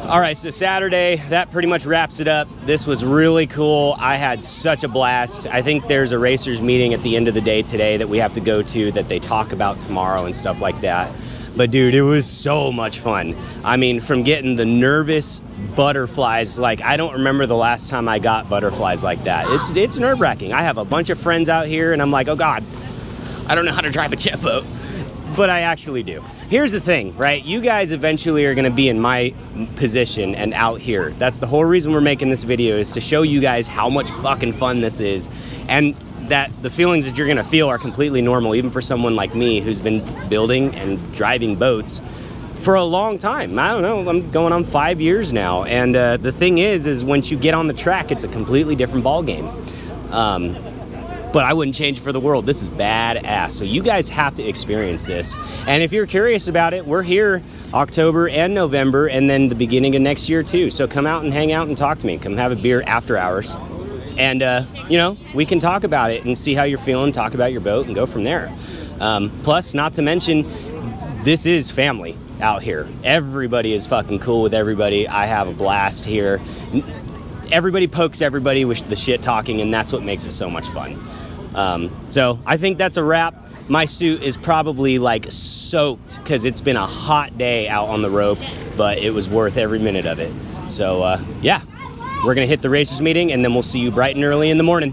All right, so Saturday, that pretty much wraps it up. This was really cool. I had such a blast. I think there's a racers meeting at the end of the day today that we have to go to that they talk about tomorrow and stuff like that. But dude, it was so much fun. I mean, from getting the nervous butterflies, like I don't remember the last time I got butterflies like that. It's nerve-wracking. I have a bunch of friends out here and I'm like, oh God, I don't know how to drive a jet boat. But I actually do. Here's the thing, right? You guys eventually are gonna be in my position and out here. That's the whole reason we're making this video, is to show you guys how much fucking fun this is, and that the feelings that you're gonna feel are completely normal, even for someone like me who's been building and driving boats for a long time. I don't know, I'm going on 5 years now. And the thing is once you get on the track, it's a completely different ball game. But I wouldn't change it for the world. This is badass. So you guys have to experience this. And if you're curious about it, we're here October and November, and then the beginning of next year too. So come out and hang out and talk to me. Come have a beer after hours. And, you know, we can talk about it and see how you're feeling, talk about your boat, and go from there. Plus, not to mention, this is family out here. Everybody is fucking cool with everybody. I have a blast here. Everybody pokes everybody with the shit talking, and that's what makes it so much fun. So I think that's a wrap. My suit is probably like soaked because it's been a hot day out on the rope, but it was worth every minute of it. So yeah, we're gonna hit the racers meeting and then we'll see you bright and early in the morning.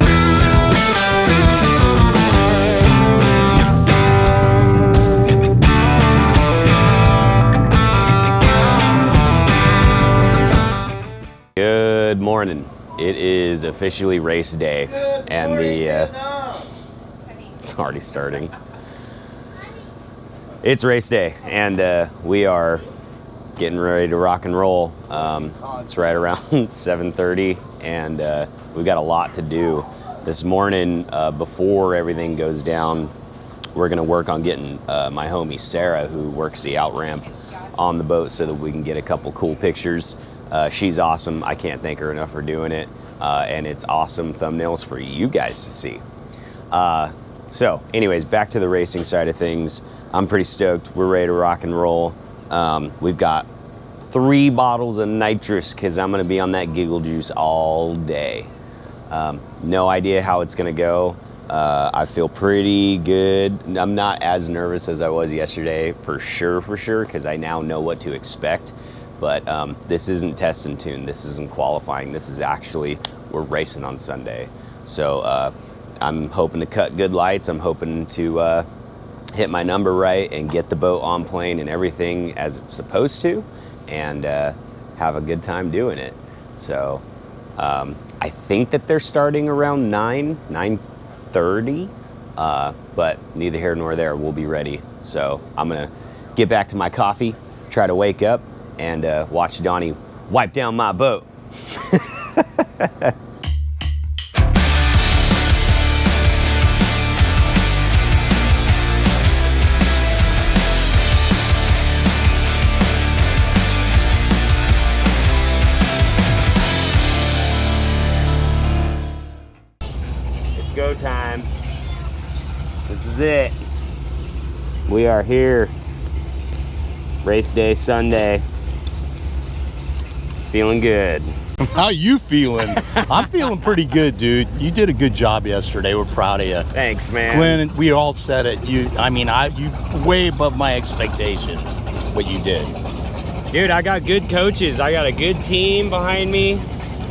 Good morning. It is officially race day, and it's already starting. It's race day, and we are getting ready to rock and roll. It's right around 7:30, and we've got a lot to do. This morning, before everything goes down, we're gonna work on getting my homie Sarah, who works the out ramp, on the boat so that we can get a couple cool pictures. She's awesome. I can't thank her enough for doing it. And it's awesome thumbnails for you guys to see. So anyways, back to the racing side of things. I'm pretty stoked. We're ready to rock and roll. We've got 3 bottles of nitrous because I'm going to be on that giggle juice all day. No idea how it's going to go. I feel pretty good. I'm not as nervous as I was yesterday, for sure, because I now know what to expect. But this isn't test and tune. This isn't qualifying. This is actually, we're racing on Sunday. So I'm hoping to cut good lights. I'm hoping to hit my number right and get the boat on plane and everything as it's supposed to, and have a good time doing it. So I think that they're starting around 9:30, but neither here nor there. We'll be ready. So I'm gonna get back to my coffee, try to wake up, and watch Donnie wipe down my boat. It's go time. This is it. We are here. Race day Sunday. Feeling good. How you feeling? I'm feeling pretty good, dude. You did a good job yesterday. We're proud of you. Thanks, man. Glenn, we all said it. You way above my expectations, what you did. Dude, I got good coaches. I got a good team behind me.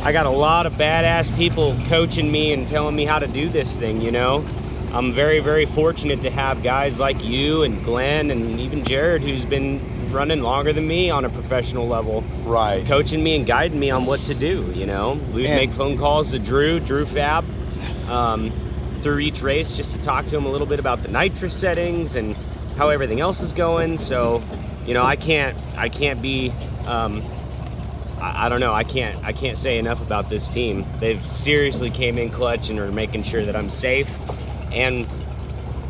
I got a lot of badass people coaching me and telling me how to do this thing, you know? I'm very, very fortunate to have guys like you and Glenn and even Jared, who's been running longer than me on a professional level. Right. Coaching me and guiding me on what to do, you know? We would make phone calls to Drew Fab, through each race just to talk to him a little bit about the nitrous settings and how everything else is going. So, you know, I can't be, I don't know, I can't say enough about this team. They've seriously came in clutch and are making sure that I'm safe and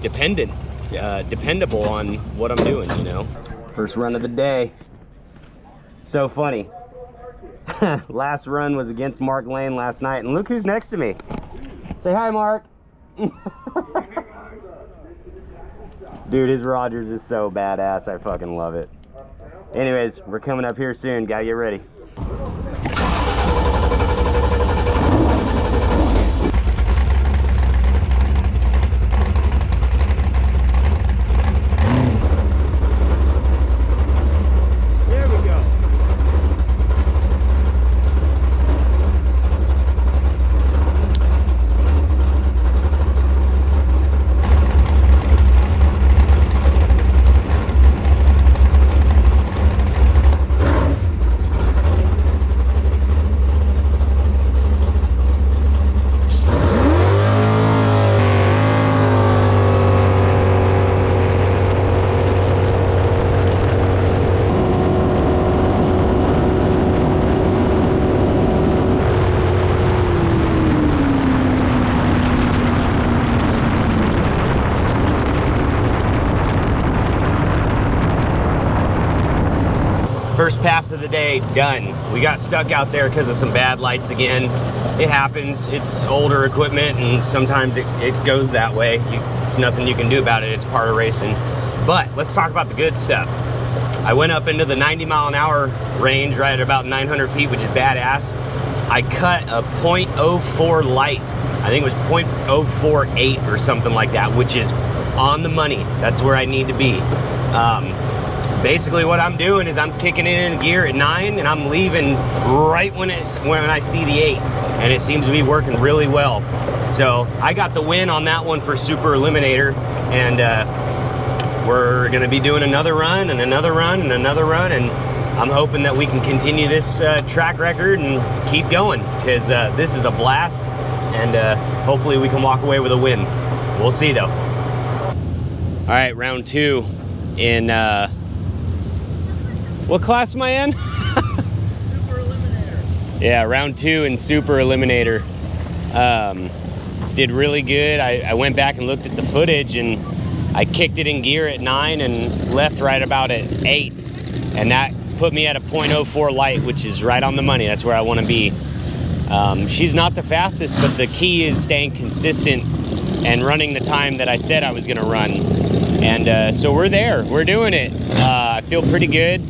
dependable on what I'm doing, you know? First run of the day. So funny. Last run was against Mark Lane last night, and look who's next to me. Say hi, Mark. Dude, his Rogers is so badass. I fucking love it. Anyways, we're coming up here soon. Gotta get ready. First pass of the day done. We got stuck out there because of some bad lights again. It happens. It's older equipment and sometimes it goes that way. It's nothing you can do about it. It's part of racing. But let's talk about the good stuff. I went up into the 90 mile an hour range right at about 900 feet, which is badass. I cut a .04 light. I think it was .048 or something like that, which is on the money. That's where I need to be. Basically what I'm doing is I'm kicking it in gear at 9 and I'm leaving right when I see the 8, and it seems to be working really well. So I got the win on that one for Super Eliminator, and we're gonna be doing another run and another run and another run, and I'm hoping that we can continue this track record and keep going, because this is a blast, and hopefully we can walk away with a win. We'll see though. All right, round 2 in what class am I in? Super Eliminator. Yeah, round 2 in Super Eliminator. Did really good. I went back and looked at the footage, and I kicked it in gear at 9 and left right about at 8. And that put me at a .04 light, which is right on the money. That's where I want to be. She's not the fastest, but the key is staying consistent and running the time that I said I was going to run. And so we're there. We're doing it. I feel pretty good.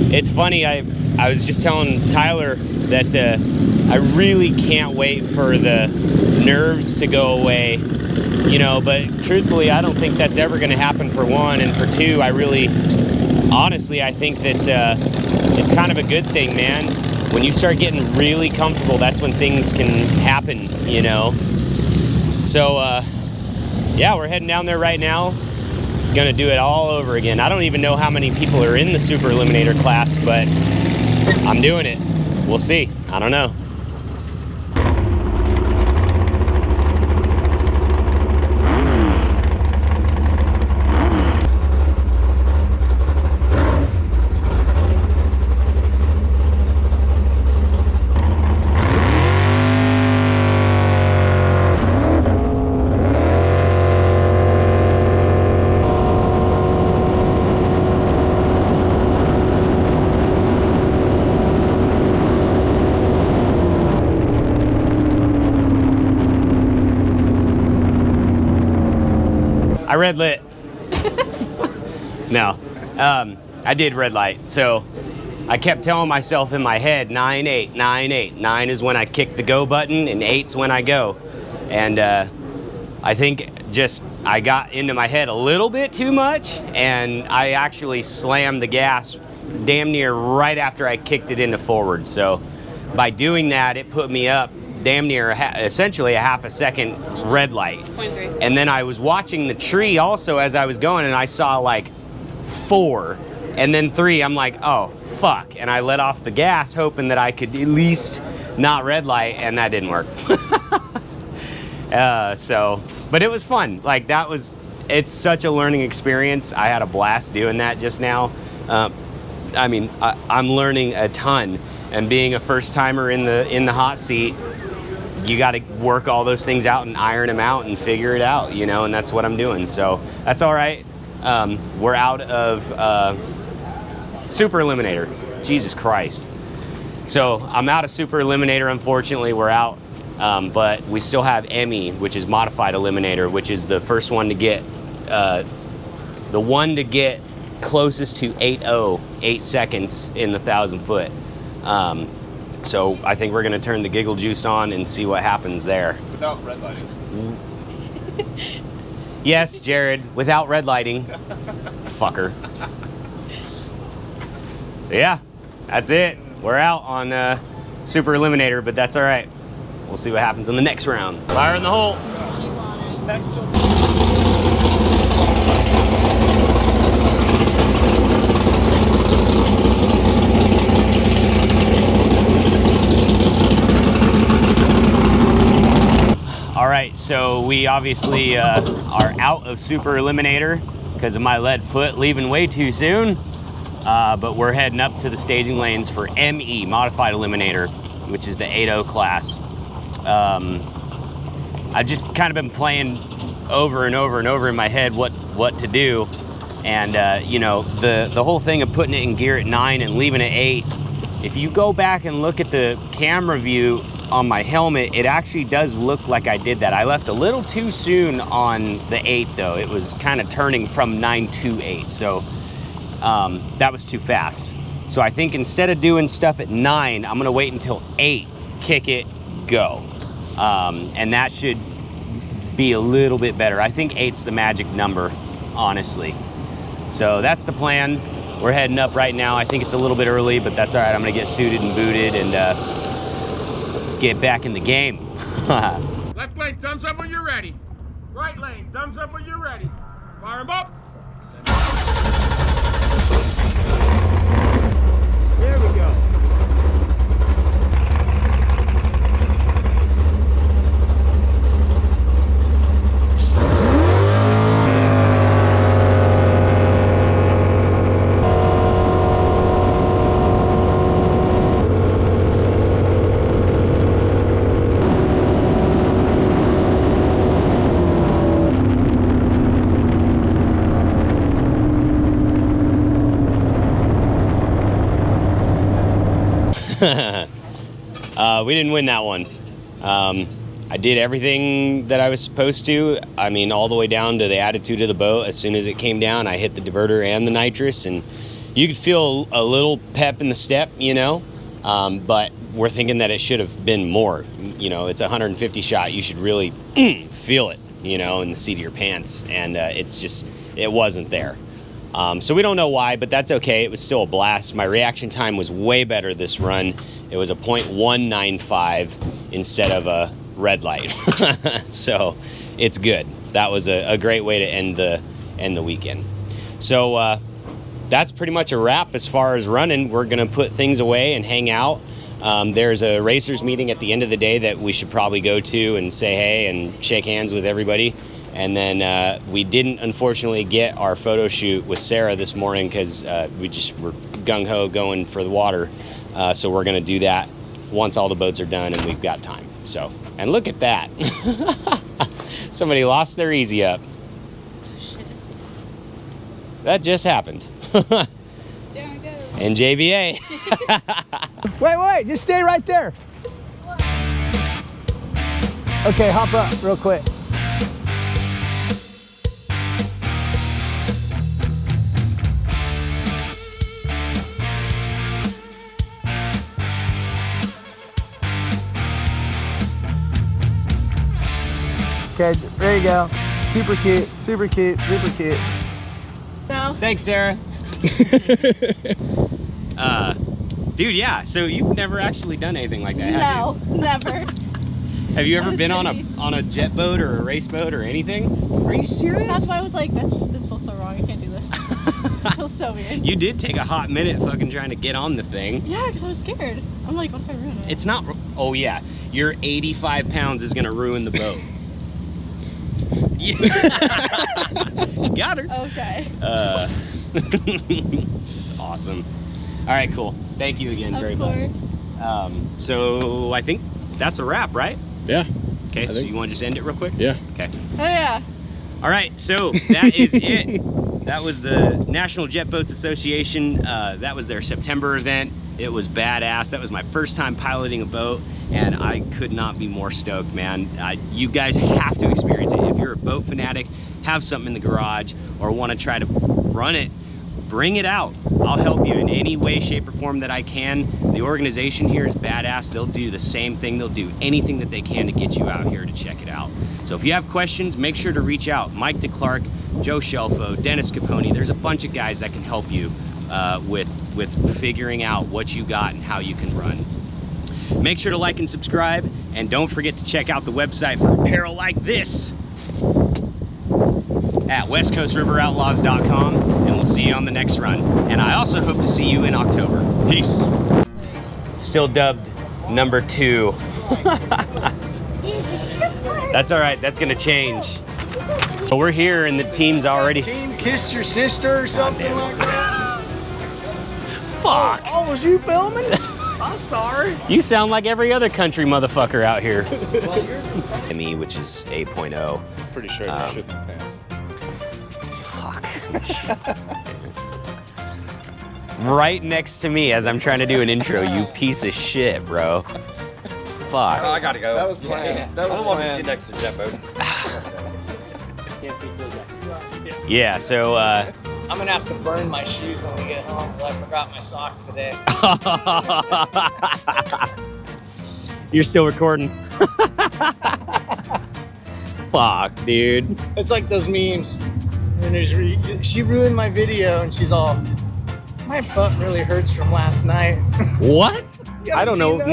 It's funny, I was just telling Tyler that I really can't wait for the nerves to go away, you know, but truthfully, I don't think that's ever going to happen, for one, and for two, honestly, I think that it's kind of a good thing, man. When you start getting really comfortable, that's when things can happen, you know. So, yeah, we're heading down there right now. Gonna do it all over again. I don't even know how many people are in the Super Eliminator class, but I'm doing it. We'll see. I don't know. I red lit. No, I did red light. So I kept telling myself in my head, 9, 8, 9, 8. 9 is when I kick the go button, and 8's when I go. And I think I got into my head a little bit too much, and I actually slammed the gas damn near right after I kicked it into forward. So by doing that, it put me up damn near essentially a half a second red light. 0.3. And then I was watching the tree also as I was going, and I saw like 4 and then 3. I'm like, oh fuck, and I let off the gas hoping that I could at least not red light, and that didn't work. But it was fun. Like, it's such a learning experience. I had a blast doing that just now. I'm learning a ton, and being a first timer in the hot seat, you got to work all those things out and iron them out and figure it out, you know, and that's what I'm doing. So that's all right. We're out of Super Eliminator. Jesus Christ. So I'm out of Super Eliminator, unfortunately. We're out. But we still have Emmy, which is Modified Eliminator, which is the first one to get, closest to 8.0, 8 seconds in the 1,000 foot. So I think we're gonna turn the giggle juice on and see what happens there. Without red lighting. Yes, Jared, without red lighting. Fucker. Yeah, that's it. We're out on Super Eliminator, but that's all right. We'll see what happens in the next round. Fire in the hole. All right, so we obviously are out of Super Eliminator because of my lead foot leaving way too soon. But we're heading up to the staging lanes for ME, Modified Eliminator, which is the 8.0 class. I've just kind of been playing over and over and over in my head what to do. And you know, the whole thing of putting it in gear at 9 and leaving it 8, if you go back and look at the camera view on my helmet, it actually does look like I did that. I left a little too soon on the 8 though. It was kind of turning from 9 to 8. So that was too fast. So I think instead of doing stuff at 9, I'm gonna wait until 8, kick it, go. And that should be a little bit better. I think 8's the magic number, honestly. So that's the plan. We're heading up right now. I think it's a little bit early, but that's all right. I'm gonna get suited and booted and get back in the game. Left lane, thumbs up when you're ready. Right lane, thumbs up when you're ready. Fire them up. There we go. We didn't win that one. I did everything that I was supposed to. I mean, all the way down to the attitude of the boat. As soon as it came down, I hit the diverter and the nitrous, and you could feel a little pep in the step, you know, but we're thinking that it should have been more. You know, it's a 150 shot. You should really feel it, you know, in the seat of your pants, and it's just, it wasn't there. So we don't know why, but that's okay. It was still a blast. My reaction time was way better this run. It was a 0.195 instead of a red light. So it's good. That was a great way to end the weekend. So that's pretty much a wrap as far as running. We're gonna put things away and hang out. There's a racers meeting at the end of the day that we should probably go to and say hey and shake hands with everybody. And then we didn't unfortunately get our photo shoot with Sarah this morning because we just were gung-ho going for the water. So we're gonna do that once all the boats are done and we've got time. So, and look at that. Somebody lost their easy up. That just happened. Down it goes. NJBA. Wait, just stay right there. Okay, hop up real quick. Okay, there you go. Super cute, super cute, super cute. No. Thanks, Sarah. Dude, yeah, so you've never actually done anything like that, have you? No, never. Have you ever That been was on a jet boat or a race boat or anything? Are you serious? That's why I was like, this feels so wrong. I can't do this. It feels so weird. You did take a hot minute fucking trying to get on the thing. Yeah, because I was scared. I'm like, what if I ruin it? It's not, oh yeah, your 85 pounds is gonna ruin the boat. Got her. Okay. It's awesome. All right, cool. Thank you again very much. So I think that's a wrap, right? Yeah. Okay, so you want to just end it real quick? Yeah. Okay. Oh yeah. All right, so that is it. That was the National Jet Boats Association. That was their September event. It was badass. That was my first time piloting a boat, and I could not be more stoked, man. You guys have to experience it. If you're a boat fanatic, have something in the garage, or want to try to run it, bring it out. I'll help you in any way, shape, or form that I can. The organization here is badass. They'll do the same thing. They'll do anything that they can to get you out here to check it out. So if you have questions, make sure to reach out. Mike DeClark, Joe Shelfo, Dennis Capone. There's a bunch of guys that can help you with figuring out what you got and how you can run. Make sure to like and subscribe, and don't forget to check out the website for apparel like this at westcoastriveroutlaws.com, and we'll see you on the next run. And I also hope to see you in October. Peace. Still dubbed number 2. That's all right, that's gonna change. But we're here and the team's already... Team kiss your sister or something like that? Fuck. Oh, was you filming? I'm sorry. You sound like every other country motherfucker out here. ME, which is 8.0. Pretty sure that shouldn't pass. Right next to me as I'm trying to do an intro, you piece of shit, bro. Fuck. I gotta go. That was planned. That was I don't want to planned. sit next to Jet Boat. Yeah, so I'm gonna have to burn my shoes when we get home because I forgot my socks today. you're still recording. Fuck, dude. It's like those memes. And she ruined my video, and she's all, my butt really hurts from last night. What? You I don't haven't know. seen those?